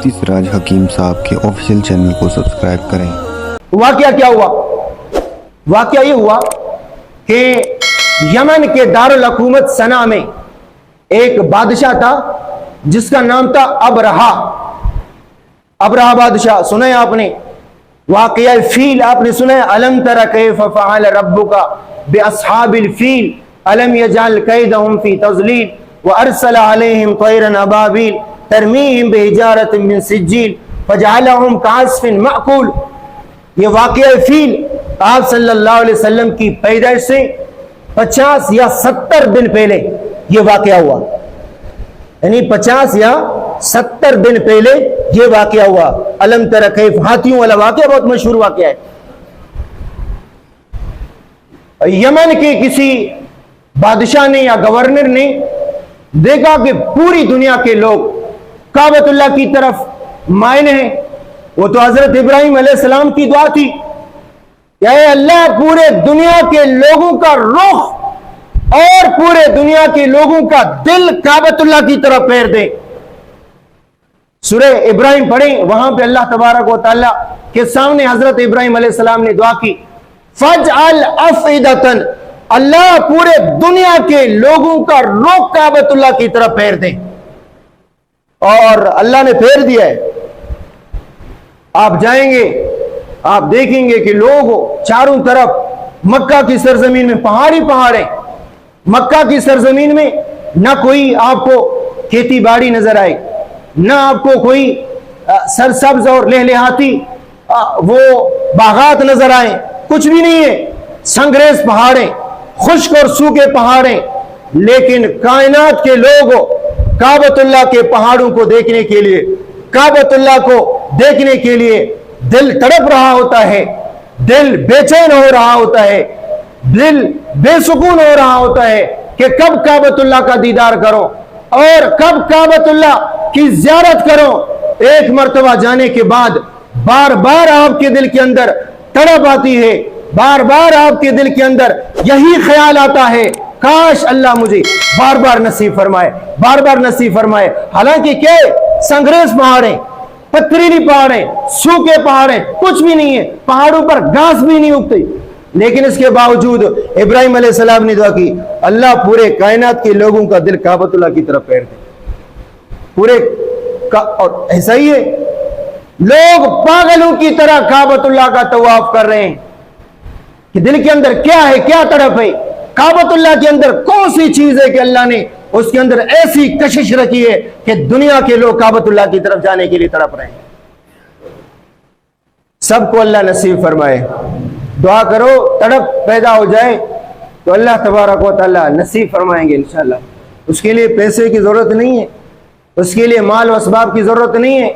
چشتی سراج حکیم صاحب کے آفیشیل چینل کو سبسکرائب کریں۔ واقعہ کیا ہوا؟ واقعہ یہ ہوا کہ یمن کے دارالحکومت صنعا میں ایک بادشاہ تھا جس کا نام تھا ابرہا بادشاہ۔ سنا ہے آپ نے واقعہ فیل؟ آپ نے سنا ہے الم تر کیف فعل ربک باصحاب الفیل الم یجعل کیدہم فی تضلیل وارسل علیہم طیرا ابابیل ترمیہم بحجارۃ من سجیل فجعلہم کعصف مأکول۔ یہ واقعہ فیل آپ صلی اللہ علیہ وسلم کی پیدائش سے 50 یا 70 دن پہلے یہ واقعہ ہوا، یعنی 50 یا 70 دن پہلے یہ واقعہ ہوا۔ الم تر کیف، ہاتھیوں والا واقعہ بہت مشہور واقعہ ہے۔ یمن کے کسی بادشاہ نے یا گورنر نے دیکھا کہ پوری دنیا کے لوگ کعبۃ اللہ کی طرف مائل ہیں۔ وہ تو حضرت ابراہیم علیہ السلام کی دعا تھی، یا اے اللہ پورے دنیا کے لوگوں کا رخ اور پورے دنیا کے لوگوں کا دل کعبۃ اللہ کی طرف پھیر دے۔ سورہ ابراہیم پڑھیں، وہاں پہ اللہ تبارک و تعالی کے سامنے حضرت ابراہیم علیہ السلام نے دعا کی فَجْعَلْ أَفْئِدَةً، اللہ پورے دنیا کے لوگوں کا رخ کعبۃ اللہ کی طرف پھیر دے، اور اللہ نے پھیر دیا ہے۔ آپ جائیں گے، آپ دیکھیں گے کہ لوگ چاروں طرف مکہ کی سرزمین میں پہاڑ ہی پہاڑ ہیں۔ مکہ کی سرزمین میں نہ کوئی آپ کو کھیتی باڑی نظر آئے، نہ آپ کو کوئی سرسبز اور لہلہاتی وہ باغات نظر آئیں، کچھ بھی نہیں ہے۔ سنگریز پہاڑیں، خشک اور سوکھے پہاڑیں، لیکن کائنات کے لوگ کعبۃ اللہ کے پہاڑوں کو دیکھنے کے لیے، کعبۃ اللہ کو دیکھنے کے لیے دل تڑپ رہا ہوتا ہے، دل بے چین ہو رہا ہوتا ہے، دل بے سکون ہو رہا ہوتا ہے کہ کب کعبۃ اللہ کا دیدار کرو اور کب کعبۃ اللہ کی زیارت کرو۔ ایک مرتبہ جانے کے بعد بار بار آپ کے دل کے اندر تڑپ آتی ہے، بار بار آپ کے دل کے اندر یہی خیال آتا ہے کاش اللہ مجھے بار بار نصیب فرمائے، بار بار نصیب فرمائے۔ حالانکہ کیا سنگریز پہاڑیں، پتھریلی پہاڑیں، سوکھے پہاڑیں، کچھ بھی نہیں ہے، پہاڑوں پر گھاس بھی نہیں اگتی، لیکن اس کے باوجود ابراہیم علیہ السلام نے دعا کی اللہ پورے کائنات کے لوگوں کا دل کعبۃ اللہ کی طرف پھیر دے۔ پورے اور ایسا ہی ہے، لوگ پاگلوں کی طرح کعبۃ اللہ کا طواف کر رہے ہیں کہ دل کے اندر کیا ہے، کیا تڑپ ہے، کعبۃ اللہ کے اندر کون سی چیز ہے کہ اللہ نے اس کے اندر ایسی کشش رکھی ہے کہ دنیا کے لوگ کعبۃ اللہ کی طرف جانے کے لیے تڑپ رہے ہیں۔ سب کو اللہ نصیب فرمائے۔ دعا کرو تڑپ پیدا ہو جائے تو اللہ تبارک و تعالی نصیب فرمائیں گے انشاءاللہ۔ اس کے لیے پیسے کی ضرورت نہیں ہے، اس کے لیے مال و اسباب کی ضرورت نہیں ہے،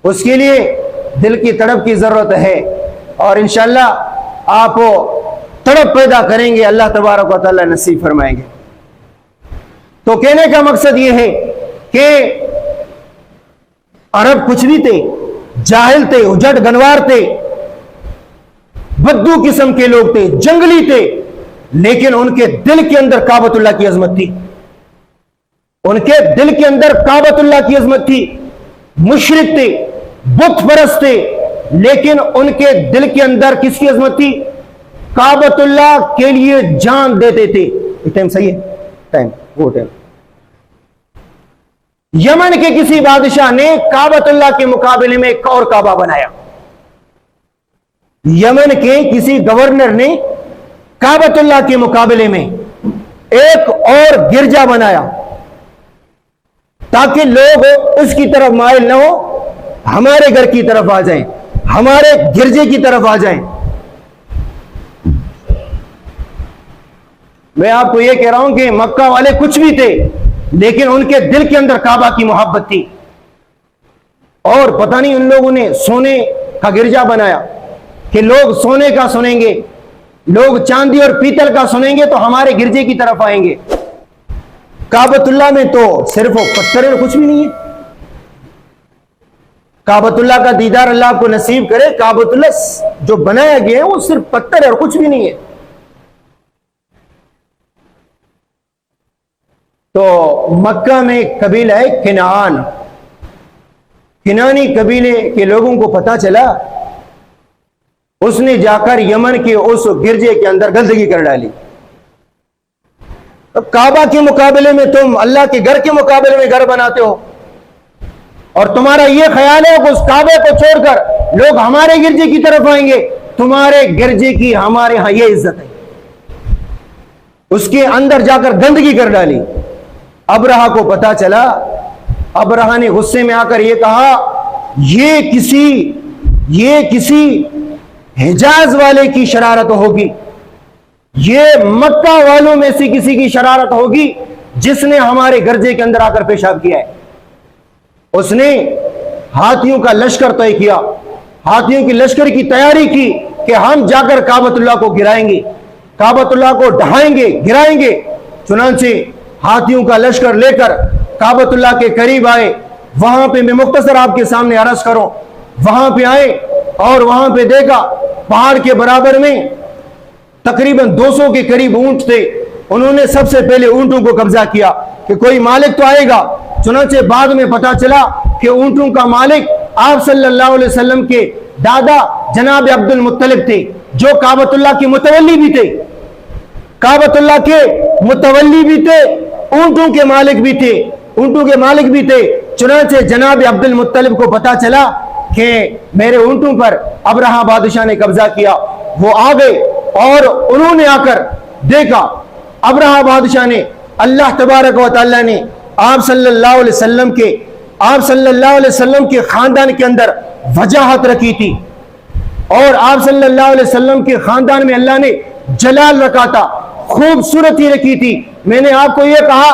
اس کے لیے دل کی تڑپ کی ضرورت ہے، اور انشاءاللہ آپ تڑپ پیدا کریں گے، اللہ تبارک و تعالی نصیب فرمائیں گے۔ تو کہنے کا مقصد یہ ہے کہ عرب کچھ بھی تھے، جاہل تھے، اجڑ گنوار تھے، بدو قسم کے لوگ تھے، جنگلی تھے، لیکن ان کے دل کے اندر کعبۃ اللہ کی عظمت تھی، ان کے دل کے اندر کعبۃ اللہ کی عظمت تھی۔ مشرک تھے، بت پرست تھے، لیکن ان کے دل کے اندر کس کی عظمت تھی؟ کعبۃ اللہ کے لیے جان دیتے تھے۔ ٹائم صحیح ہے؟ ٹائم وہ ٹائم یمن کے کسی بادشاہ نے کعبۃ اللہ کے مقابلے میں ایک اور کعبہ بنایا۔ یمن کے کسی گورنر نے کعبۃ اللہ کے مقابلے میں ایک اور گرجا بنایا تاکہ لوگ اس کی طرف مائل نہ ہو، ہمارے گھر کی طرف آ جائیں، ہمارے گرجے کی طرف آ جائیں۔ میں آپ کو یہ کہہ رہا ہوں کہ مکہ والے کچھ بھی تھے، لیکن ان کے دل کے اندر کعبہ کی محبت تھی، اور پتہ نہیں ان لوگوں نے سونے کا گرجا بنایا کہ لوگ سونے کا سنیں گے، لوگ چاندی اور پیتل کا سنیں گے تو ہمارے گرجے کی طرف آئیں گے۔ کعبۃ اللہ میں تو صرف پتھر اور کچھ بھی نہیں ہے۔ کعبۃ اللہ کا دیدار اللہ آپ کو نصیب کرے۔ کعبۃ اللہ جو بنایا گیا ہے وہ صرف پتھر ہے اور کچھ بھی نہیں ہے۔ تو مکہ میں ایک قبیلہ ہے کنعان، کنانی قبیلے کے لوگوں کو پتا چلا، اس نے جا کر یمن کے اس گرجے کے اندر گندگی کر ڈالی۔ کعبہ کے مقابلے میں تم اللہ کے گھر کے مقابلے میں گھر بناتے ہو، اور تمہارا یہ خیال ہے کہ اس کعبے کو چھوڑ کر لوگ ہمارے گرجے کی طرف آئیں گے۔ تمہارے گرجے کی ہمارے ہاں یہ عزت ہے۔ اس کے اندر جا کر گندگی کر ڈالی۔ ابرہہ کو پتا چلا، ابرہہ نے غصے میں آ کر یہ کہا، یہ کسی حجاز والے کی شرارت ہوگی، یہ مکہ والوں میں سے کسی کی شرارت ہوگی جس نے ہمارے گرجے کے اندر آ کر پیشاب کیا ہے۔ اس نے ہاتھیوں کا لشکر طے کیا، ہاتھیوں کی لشکر کی تیاری کی کہ ہم جا کر کعبۃ اللہ کو گرائیں گے، کعبۃ اللہ کو ڈھائیں گے، گرائیں گے۔ چنانچہ ہاتھیوں کا لشکر لے کر کعبۃ اللہ کے قریب آئے۔ وہاں پہ میں مختصر آپ کے سامنے عرض کروں، وہاں پہ آئے اور وہاں پہ دیکھا پہاڑ کے برابر میں تقریباً 200 کے قریب اونٹ تھے۔ انہوں نے سب سے پہلے اونٹوں کو قبضہ کیا کہ کوئی مالک تو آئے گا۔ چنانچہ بعد میں پتا چلا کہ اونٹوں کا مالک آپ صلی اللہ علیہ وسلم کے دادا جناب عبد المطلب تھے، جو کعبۃ اللہ کے متولی بھی تھے، کعبۃ اللہ کے متولی بھی تھے، اونٹوں کے مالک بھی تھے، اونٹوں کے مالک بھی تھے۔ چنانچہ جناب عبد المطلب کو پتا چلا کہ میرے اونٹوں پر ابرہہ بادشاہ نے قبضہ کیا۔ وہ آ گئے اور انہوں نے آ کر دیکھا، ابرہہ بادشاہ نے، اللہ تبارک و تعالیٰ نے آپ صلی اللہ علیہ وسلم کے خاندان کے اندر وجاہت رکھی تھی، اور آپ صلی اللہ علیہ وسلم کے خاندان میں اللہ نے جلال رکھا تھا، خوبصورتی رکھی تھی۔ میں نے آپ کو یہ کہا،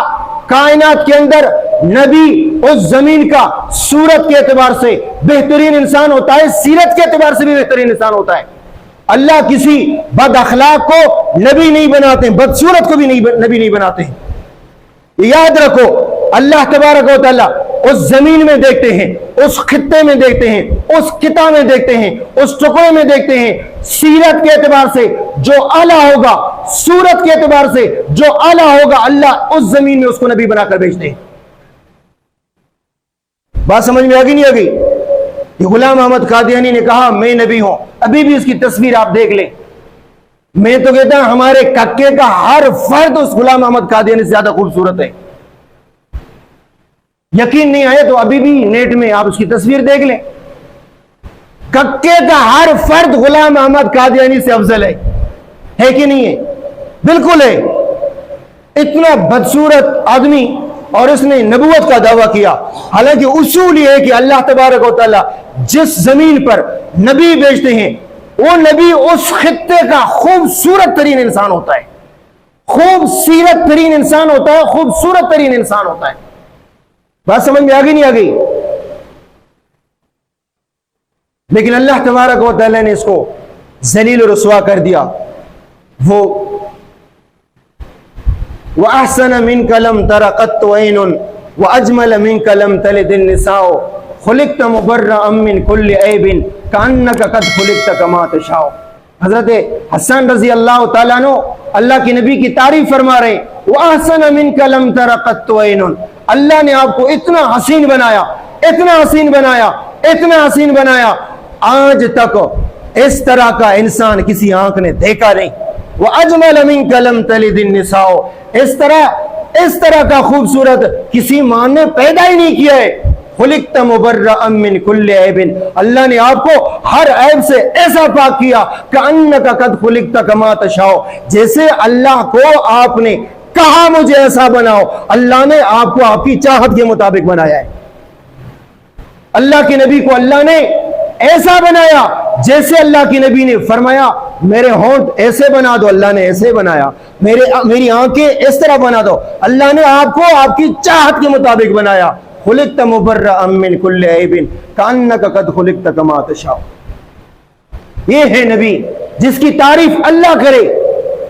کائنات کے اندر نبی اس زمین کا صورت کے اعتبار سے بہترین انسان ہوتا ہے، سیرت کے اعتبار سے بھی بہترین انسان ہوتا ہے۔ اللہ کسی بد اخلاق کو نبی نہیں بناتے، بدصورت کو بھی نبی نہیں بناتے ہیں۔ یاد رکھو، اللہ تبارک و تعالیٰ اس زمین میں دیکھتے ہیں، اس خطے میں دیکھتے ہیں، اس کتاب میں دیکھتے ہیں، اس ٹکڑے میں دیکھتے ہیں، سیرت کے اعتبار سے جو اعلیٰ ہوگا، صورت کے اعتبار سے جو اعلیٰ ہوگا، اللہ اس زمین میں اس کو نبی بنا کر بھیجتے ہیں۔ بات سمجھ میں آگئی نہیں آگئی؟ یہ غلام احمد قادیانی نے کہا میں نبی ہوں، ابھی بھی اس کی تصویر آپ دیکھ لیں۔ میں تو کہتا ہوں ہمارے ککے کا ہر فرد اس غلام احمد قادیانی سے زیادہ خوبصورت ہے۔ یقین نہیں آئے تو ابھی بھی نیٹ میں آپ اس کی تصویر دیکھ لیں۔ ککے کا ہر فرد غلام احمد قادیانی سے افضل ہے کہ نہیں ہے؟ بالکل ہے۔ اتنا بدصورت آدمی، اور اس نے نبوت کا دعویٰ کیا۔ حالانکہ اصول یہ ہے کہ اللہ تبارک و تعالیٰ جس زمین پر نبی بھیجتے ہیں، وہ نبی اس خطے کا خوبصورت ترین انسان ہوتا ہے، خوبصورت ترین انسان ہوتا ہے، خوبصورت ترین انسان ہوتا ہے۔ بات سمجھ میں آگئی نہیں آگئی؟ لیکن اللہ تبارک و تعالیٰ نے اس کو ذلیل و رسوا کر دیا۔ وہ وَأَحْسَنَ مِنْكَ لَمْ تَرَ قَطُّ عَيْنٌ وَأَجْمَلَ مِنْكَ لَمْ تَلِدِ النِّسَاءُ خُلِقْتَ مُبَرَّأً مِنْ كُلِّ عَيْبٍ كَأَنَّكَ قَدْ خُلِقْتَ كَمَا تَشَاءُ۔ حضرت حسن رضی اللہ تعالیٰ عنہ اللہ کے نبی کی تعریف فرما رہے ہیں، وَأَحْسَنَ مِنْكَ لَمْ تَرَ قَطُّ عَيْنٌ۔ اللہ نے آپ کو اتنا حسین بنایا، اتنا حسین بنایا، اتنا حسین بنایا، آج تک اس طرح کا انسان کسی آنکھ نے دیکھا نہیں۔ وَأَجْمَلَ مِنْكَ لَمْ تَلِدِ النِّسَاءُ، اس طرح کا خوبصورت کسی ماں نے پیدا ہی نہیں کیا ہے۔ خُلِقْتَ مُبَرَّأً مِنْ كُلِّ عَيْبٍ، اللہ نے آپ کو ہر عیب سے ایسا پاک کیا، كَأَنَّكَ قَدْ خُلِقْتَ كَمَا تَشَاءُ، جیسے اللہ کو آپ نے کہا مجھے ایسا بناؤ، اللہ نے آپ کو آپ کی چاہت کے مطابق بنایا ہے۔ اللہ کے نبی کو اللہ نے ایسا بنایا جیسے اللہ کی نبی نے فرمایا میرے ہونٹ ایسے بنا دو، اللہ نے ایسے بنایا، میری آنکھیں اس طرح بنا دو، اللہ نے آپ کو آپ کی چاہت کے مطابق بنایا۔ خُلِقْتَ مُبَرَّأً مِنْ كُلِّ عَيْبٍ كَأَنَّكَ قَدْ خُلِقْتَ كَمَا تَشَاءُ۔ یہ ہے نبی جس کی تعریف اللہ کرے۔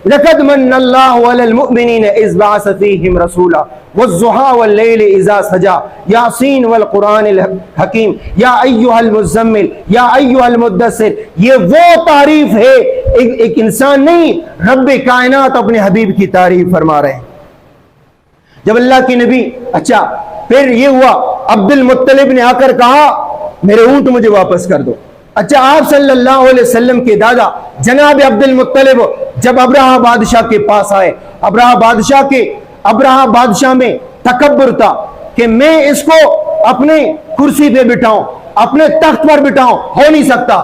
لَقَدْ مَنَّ اللَّهُ عَلَى الْمُؤْمِنِينَ إِذْ بَعَثَ فِيهِمْ رَسُولًا وَالضُّحَىٰ وَاللَّيْلِ إِذَا سَجَىٰ يَاسِينَ وَالْقُرْآنِ الْحَكِيمِ يَا أَيُّهَا الْمُزَّمِّلُ يَا أَيُّهَا الْمُدَّثِّرُ۔ یہ وہ تعریف ہے، ایک انسان نہیں، رب کائنات اپنے حبیب کی تعریف فرما رہے ہیں۔ جب اللہ کی نبی، اچھا پھر یہ ہوا، عبد المطلب نے آ کر کہا میرے اونٹ مجھے واپس کر دو۔ اچھا، آپ صلی اللہ علیہ وسلم کے دادا جناب عبد المطلب جب ابراہ بادشاہ کے پاس آئے، ابراہ بادشاہ میں تکبر تھا کہ میں اس کو اپنے کرسی پہ بٹھاؤں، اپنے تخت پر بٹھاؤں، ہو نہیں سکتا۔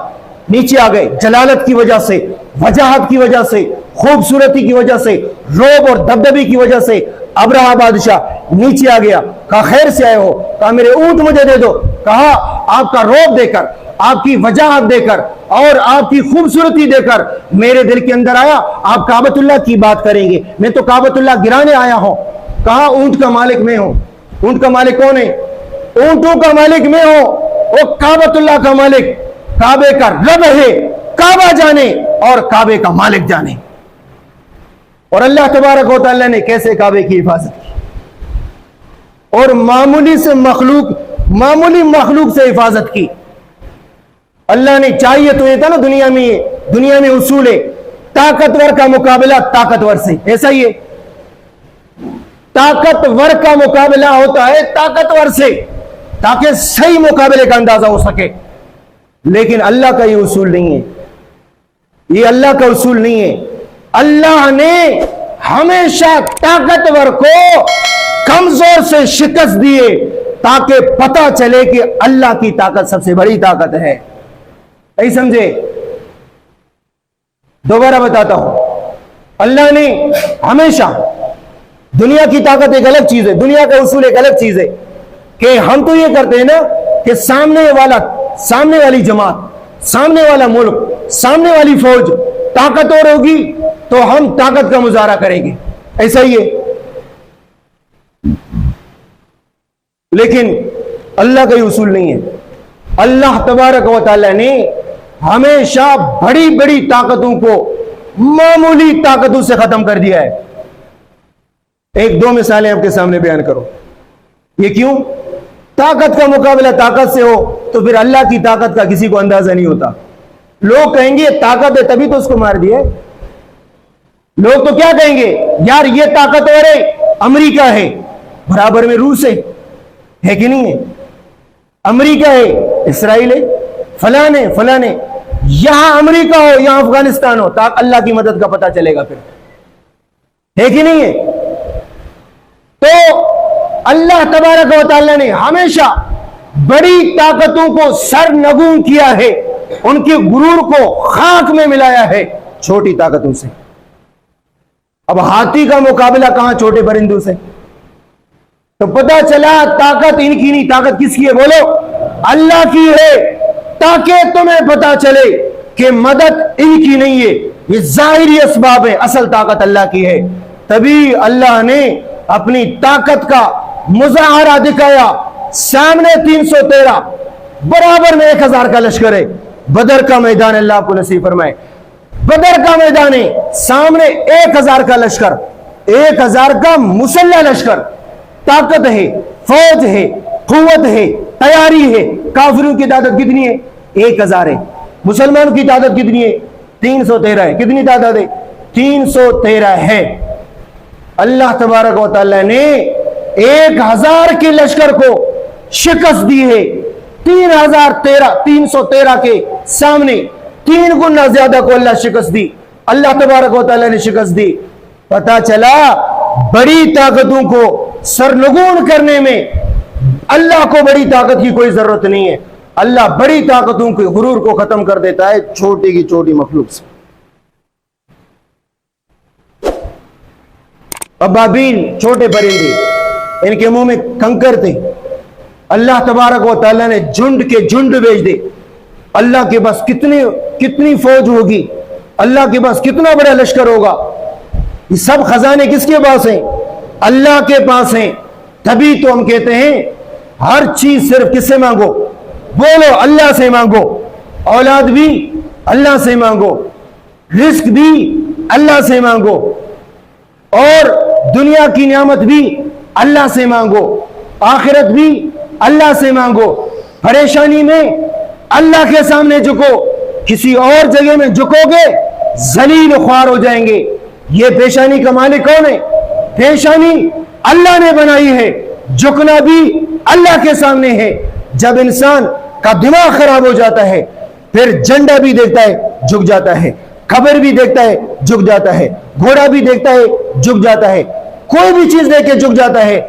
نیچے آ گئے، جلالت کی وجہ سے، وجاہت کی وجہ سے، خوبصورتی کی وجہ سے، روب اور دبدبی کی وجہ سے ابراہ بادشاہ نیچے آ گیا۔ کہا خیر سے آئے ہو؟ کہا میرے اونٹ مجھے دے دو۔ کہا آپ کا روب دے کر، آپ کی وجاہت دے کر اور آپ کی خوبصورتی دے کر میرے دل کے اندر آیا آپ کعبۃ اللہ کی بات کریں گے، میں تو کعبۃ اللہ گرانے آیا ہوں۔ کہا اونٹ کا مالک میں ہوں۔ اونٹ کا مالک کون ہے؟ اونٹوں کا مالک میں ہوں، وہ کعبۃ اللہ کا مالک، کعبے کا رب ہے، کعبہ جانے اور کعبے کا مالک جانے۔ اور اللہ تبارک و تعالیٰ نے کیسے کعبے کی حفاظت کی، اور معمولی مخلوق سے حفاظت کی۔ اللہ نے چاہیے تو یہ تھا نا، دنیا میں اصول ہے طاقتور کا مقابلہ طاقتور سے، ایسا ہی ہے، طاقتور کا مقابلہ ہوتا ہے طاقتور سے تاکہ صحیح مقابلے کا اندازہ ہو سکے۔ لیکن اللہ کا یہ اصول نہیں ہے، یہ اللہ کا اصول نہیں ہے۔ اللہ نے ہمیشہ طاقتور کو کمزور سے شکست دیے تاکہ پتہ چلے کہ اللہ کی طاقت سب سے بڑی طاقت ہے۔ نہیں سمجھے؟ دوبارہ بتاتا ہوں، اللہ نے ہمیشہ، دنیا کی طاقت ایک الگ چیز ہے، دنیا کا اصول ایک الگ چیز ہے کہ ہم تو یہ کرتے ہیں نا کہ سامنے والی جماعت، سامنے والا ملک، سامنے والی فوج طاقتور ہوگی تو ہم طاقت کا مظاہرہ کریں گے، ایسا ہی ہے۔ لیکن اللہ کا یہ اصول نہیں ہے۔ اللہ تبارک و تعالی نے ہمیشہ بڑی بڑی طاقتوں کو معمولی طاقتوں سے ختم کر دیا ہے۔ ایک دو مثالیں آپ کے سامنے بیان کرو۔ یہ کیوں؟ طاقت کا مقابلہ طاقت سے ہو تو پھر اللہ کی طاقت کا کسی کو اندازہ نہیں ہوتا۔ لوگ کہیں گے طاقت ہے تبھی تو اس کو مار دیا۔ لوگ تو کیا کہیں گے؟ یار یہ طاقتور ہے، امریکہ ہے، برابر میں روس ہے کہ نہیں ہے؟ امریکہ ہے، اسرائیل ہے، فلانے یہاں امریکہ ہو یہاں افغانستان ہو، تاکہ اللہ کی مدد کا پتہ چلے گا، پھر ہے کہ نہیں ہے؟ تو اللہ تبارک و تعالی نے ہمیشہ بڑی طاقتوں کو سرنگون کیا ہے، ان کے غرور کو خاک میں ملایا ہے چھوٹی طاقتوں سے۔ اب ہاتھی کا مقابلہ کہاں چھوٹے پرندوں سے؟ تو پتہ چلا طاقت ان کی نہیں، طاقت کس کی ہے؟ بولو، اللہ کی ہے، تاکہ تمہیں پتہ چلے کہ مدد ان کی نہیں ہے، یہ ظاہری اسباب ہے، اصل طاقت اللہ کی ہے۔ تبھی اللہ نے اپنی طاقت کا مظاہرہ دکھایا۔ سامنے 313، برابر میں 1000 کا لشکر ہے۔ بدر کا میدان، اللہ آپ کو نصیب فرمائے، بدر کا میدان ہے، سامنے 1000 کا لشکر، 1000 کا مسلح لشکر، طاقت ہے، فوج ہے، قوت ہے، تیاری ہے۔ کافروں کی تعداد کتنی ہے؟ 1000 ہے۔ مسلمانوں کی تعداد کتنی ہے؟ 313 ہے۔ کتنی تعداد ہے؟ 313 ہے۔ اللہ تبارک و تعالی نے 1000 کے لشکر کو شکست دی ہے، 313 کے سامنے 3 گنا زیادہ کو اللہ شکست دی، اللہ تبارک و تعالی نے شکست دی۔ پتہ چلا بڑی طاقتوں کو سرنگون کرنے میں اللہ کو بڑی طاقت کی کوئی ضرورت نہیں ہے۔ اللہ بڑی طاقتوں کے غرور کو ختم کر دیتا ہے چھوٹی کی چھوٹی مخلوق سے۔ ابابیل چھوٹے پرندے، ان کے منہ میں کنکر تھے، اللہ تبارک و تعالیٰ نے جھنڈ کے جھنڈ بھیج دے۔ اللہ کے پاس کتنی فوج ہوگی، اللہ کے پاس کتنا بڑا لشکر ہوگا۔ یہ سب خزانے کس کے پاس ہیں؟ اللہ کے پاس ہیں۔ تبھی تو ہم کہتے ہیں ہر چیز صرف کس سے مانگو؟ بولو، اللہ سے مانگو۔ اولاد بھی اللہ سے مانگو، رزق بھی اللہ سے مانگو، اور دنیا کی نعمت بھی اللہ سے مانگو، آخرت بھی اللہ سے مانگو۔ پریشانی میں اللہ کے سامنے جھکو، کسی اور جگہ میں جھکو گے ذلیل و خوار ہو جائیں گے۔ یہ پیشانی کا مالک کون ہے؟ پیشانی اللہ نے بنائی ہے، جھکنا بھی اللہ کے سامنے ہے۔ جب انسان کا دماغ خراب ہو جاتا ہے، پھر جھنڈا بھی دیکھتا ہے جھک جاتا ہے، قبر بھی دیکھتا ہے جھک جاتا ہے، گھوڑا بھی دیکھتا ہے جھک جاتا ہے، کوئی بھی چیز دیکھ کے جھک جاتا ہے۔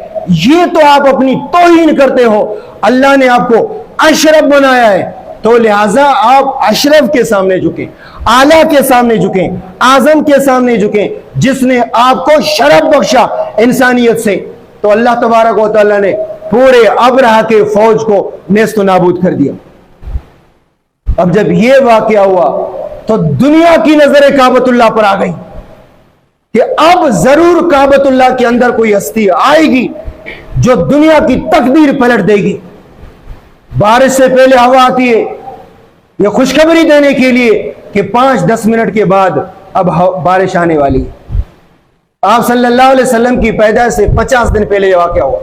یہ تو آپ اپنی توہین کرتے ہو۔ اللہ نے آپ کو اشرف بنایا ہے، تو لہٰذا آپ اشرف کے سامنے جھکیں، اعلیٰ کے سامنے جھکیں، اعظم کے سامنے جھکیں، جس نے آپ کو شرف بخشا انسانیت سے۔ تو اللہ تبارک و تعالیٰ نے پورے ابرہہ کے فوج کو نیست و نابود کر دیا۔ اب جب یہ واقعہ ہوا تو دنیا کی نظریں کعبۃ اللہ پر آ گئی کہ اب ضرور کعبۃ اللہ کے اندر کوئی ہستی آئے گی جو دنیا کی تقدیر پلٹ دے گی۔ بارش سے پہلے ہوا آتی ہے یہ خوشخبری دینے کے لیے کہ 5-10 منٹ کے بعد اب بارش آنے والی ہے۔ آپ صلی اللہ علیہ وسلم کی پیدائش سے 50 دن پہلے یہ واقعہ ہوا،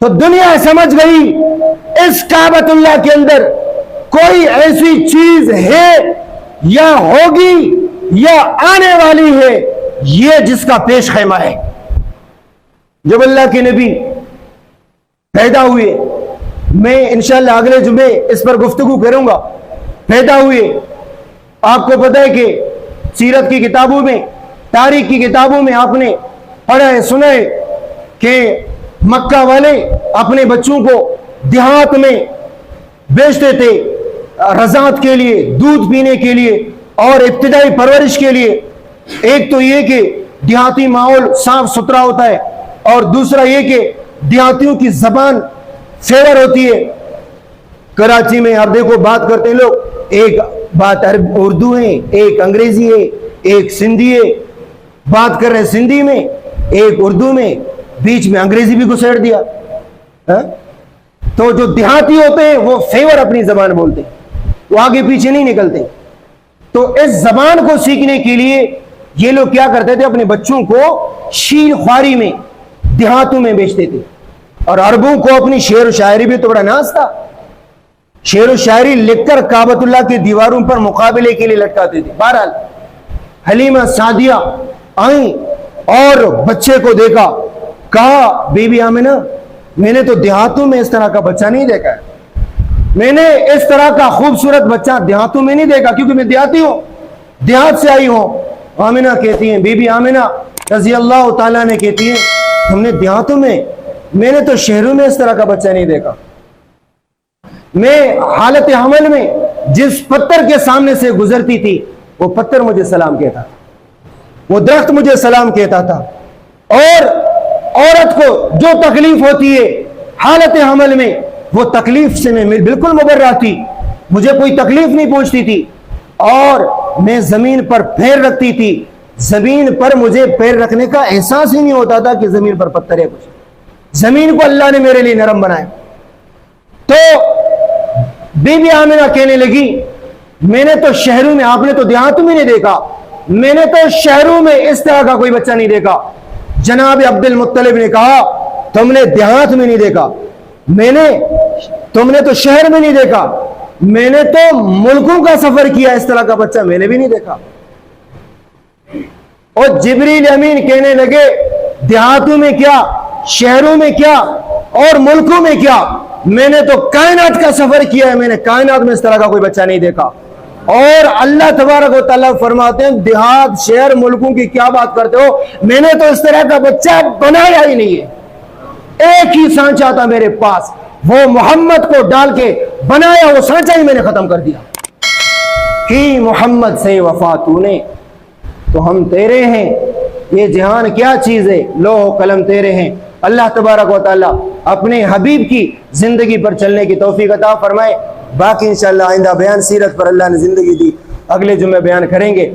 تو دنیا سمجھ گئی اس کعبۃ اللہ کے اندر کوئی ایسی چیز ہے یا ہوگی یا آنے والی ہے، یہ جس کا پیش خیمہ ہے۔ جب اللہ کے نبی پیدا ہوئے، میں انشاءاللہ اگلے جمعے اس پر گفتگو کروں گا، پیدا ہوئے، آپ کو پتہ ہے کہ سیرت کی کتابوں میں، تاریخ کی کتابوں میں آپ نے پڑھا ہے، سنا ہے کہ مکہ والے اپنے بچوں کو دیہات میں بیچتے تھے رضاعت کے لیے، دودھ پینے کے لیے اور ابتدائی پرورش کے لیے۔ ایک تو یہ کہ دیہاتی ماحول صاف ستھرا ہوتا ہے، اور دوسرا یہ کہ دیہاتیوں کی زبان فیور ہوتی ہے۔ کراچی میں آپ دیکھو بات کرتے ہیں لوگ، ایک بات اردو ہے، ایک انگریزی ہے، ایک سندھی ہے، بات کر رہے سندھی میں، ایک اردو میں، بیچ میں انگریزی بھی گھسیڑ دیا۔ تو جو دیہاتی ہوتے ہیں وہ فیور اپنی زبان بولتے ہیں، وہ آگے پیچھے نہیں نکلتے۔ تو اس زبان کو سیکھنے کے لیے یہ لوگ کیا کرتے تھے، اپنے بچوں کو شیر خواری میں دیہاتوں میں بیچتے تھے۔ اور عربوں کو اپنی شعر و شاعری بھی تو بڑا ناز تھا، شعر و شاعری لکھ کر کعبۃ اللہ کی دیواروں پر مقابلے کے لیے لٹکاتے تھے۔ بہرحال حلیمہ سعدیہ آئیں اور بچے کو دیکھا، کہا بی بی آمنہ میں نے تو دیہاتوں میں اس طرح کا بچہ نہیں دیکھا ہے، میں نے اس طرح کا خوبصورت بچہ دیہاتوں میں نہیں دیکھا، کیونکہ میں دیہاتی ہوں، دیہات سے آئی ہوں۔ آمنہ کہتی ہیں، بی بی آمنہ رضی اللہ تعالیٰ نے کہتی ہیں، ہم نے دیہاتوں میں نے تو شہروں میں اس طرح کا بچہ نہیں دیکھا۔ میں حالت حمل میں جس پتھر کے سامنے سے گزرتی تھی وہ پتھر مجھے سلام کہتا تھا، وہ درخت مجھے سلام کہتا تھا۔ اور عورت کو جو تکلیف ہوتی ہے حالت حمل میں، وہ تکلیف سے میں بالکل مبرہ تھی، مجھے کوئی تکلیف نہیں پہنچتی تھی، اور میں زمین پر پیر رکھتی تھی، زمین پر مجھے پیر رکھنے کا احساس ہی نہیں ہوتا تھا کہ زمین پر پتھر ہے کچھ، زمین کو اللہ نے میرے لیے نرم بنایا۔ تو بی بی آمنہ کہنے لگی، میں نے تو شہروں میں، آپ نے تو دیہاتوں میں نہیں دیکھا، میں نے تو شہروں میں اس طرح کا کوئی بچہ نہیں دیکھا۔ جناب عبد المطلب نے کہا، تم نے دیہات میں نہیں دیکھا، تم نے تو شہر میں نہیں دیکھا، میں نے تو ملکوں کا سفر کیا، اس طرح کا بچہ میں نے بھی نہیں دیکھا۔ اور جبریل امین کہنے لگے، دیہاتوں میں کیا، شہروں میں کیا، اور ملکوں میں کیا، میں نے تو کائنات کا سفر کیا ہے، میں نے کائنات میں اس طرح کا کوئی بچہ نہیں دیکھا۔ اور اللہ تبارک و تعالیٰ فرماتے ہیں، دیہات شہر ملکوں کی کیا بات کرتے ہو، میں نے تو اس طرح کا بچہ بنایا ہی نہیں ہے، ایک ہی سانچہ تھا میرے پاس، وہ محمد کو ڈال کے بنایا، وہ سانچہ ہی میں نے ختم کر دیا۔ کی محمد سے وفا تو نے، تو ہم تیرے ہیں، یہ جہان کیا چیز ہے، لوح و قلم تیرے ہیں۔ اللہ تبارک و تعالیٰ اپنے حبیب کی زندگی پر چلنے کی توفیق عطا فرمائے۔ باقی انشاءاللہ آئندہ بیان سیرت پر اللہ نے زندگی دی، اگلے جمعے بیان کریں گے۔